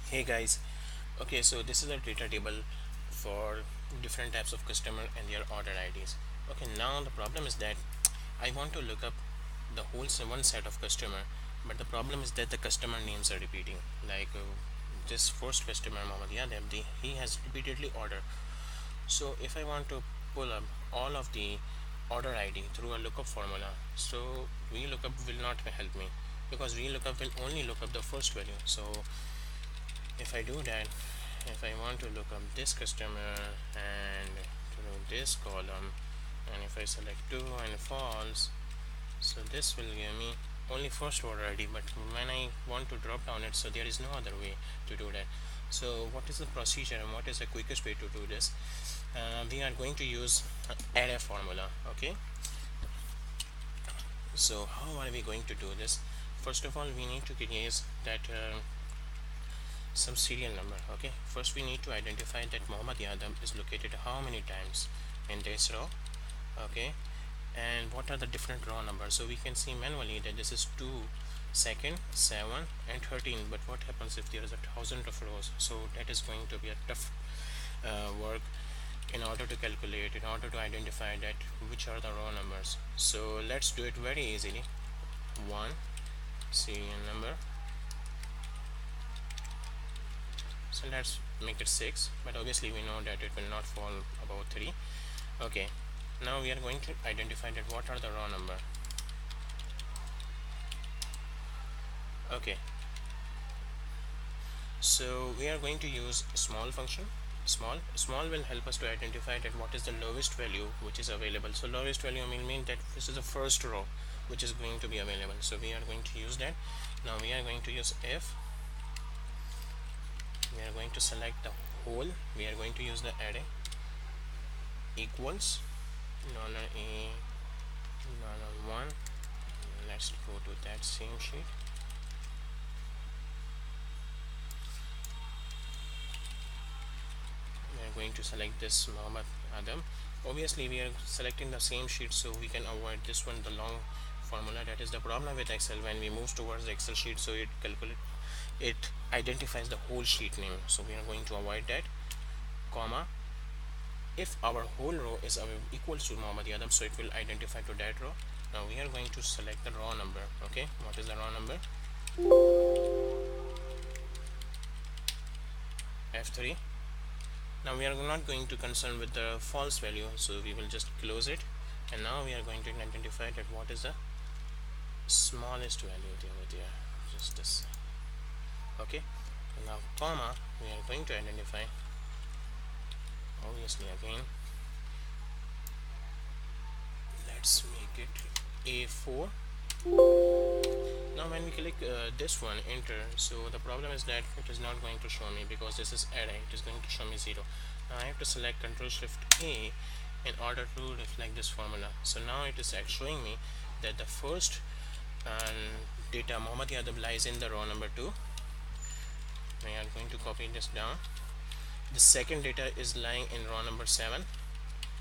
Hey guys, okay, so this is a data table for different types of customer and their order IDs. Okay, now the problem is that I want to look up the whole one set of customer, but the problem is that the customer names are repeating. Like this first customer, Mohammed Yadav, he has repeatedly ordered. So if I want to pull up all of the order ID through a lookup formula, so VLOOKUP will not help me because VLOOKUP will only look up the first value. So if I do that, if I want to look up this customer and to this column, and if I select true and false, so this will give me only first order ID, but when I want to drop down it, so there is no other way to do that. So what is the procedure and what is the quickest way to do this? We are going to use array formula. Okay, so how are we going to do this? First of all, we need to create that some serial number. Okay, first we need to identify that Muhammad Yadav is located how many times in this row. Okay, and what are the different row numbers? So we can see manually that this is 2, 2nd, 7 and 13, but what happens if there is 1,000 of rows? So that is going to be a tough work in order to calculate, in order to identify that which are the row numbers. So let's do it very easily. 1 serial number, so let's make it 6, but obviously we know that it will not fall above 3. Okay, now we are going to identify that what are the row number. Okay, so we are going to use a small function. Small will help us to identify that what is the lowest value which is available. So lowest value will mean that this is the first row which is going to be available, so we are going to use that. Now we are going to use if we are going to select the whole, we are going to use the array equals $a $1. Let's go to that same sheet. We are going to select this Muhammad Adam. Obviously we are selecting the same sheet so we can avoid this one, the long formula. That is the problem with Excel. When we move towards the Excel sheet, so it identifies the whole sheet name, so we are going to avoid that, comma, if our whole row is equals to Muhammad Yadav, so it will identify to that row. Now we are going to select the row number. Okay, what is the row number? F3. Now we are not going to concern with the false value, so we will just close it, and now we are going to identify that what is the smallest value over there, just this. Okay, now comma, we are going to identify, obviously again, let's make it A4. Now when we click this one, enter, so the problem is that it is not going to show me because this is array, it is going to show me 0. Now I have to select Ctrl Shift A in order to reflect this formula. So now it is showing me that the first data Muhammad Yadav lies in the row number 2. We are going to copy this down. The second data is lying in row number 7.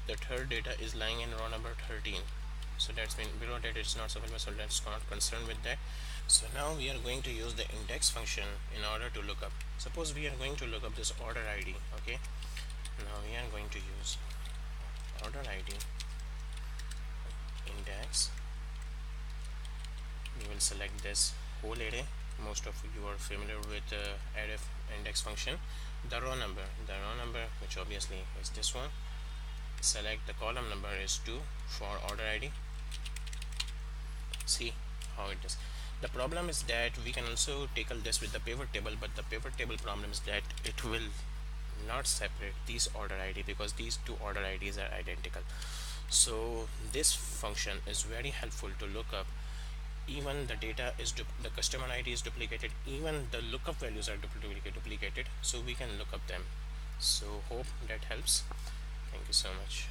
The third data is lying in row number 13. So that's mean below that it is not available, so let's not concern with that. So now we are going to use the index function in order to look up. Suppose we are going to look up this order ID. Okay, now we are going to use order ID index. We will select this whole array. Most of you are familiar with array index function. The row number which obviously is this one. Select the column number is 2 for order ID. See how it is. The problem is that we can also tackle this with the pivot table, but the pivot table problem is that it will not separate these order ID because these two order IDs are identical. So this function is very helpful to look up. Even the data is the customer ID is duplicated, even the lookup values are duplicated, so we can look up them. So hope that helps. Thank you so much.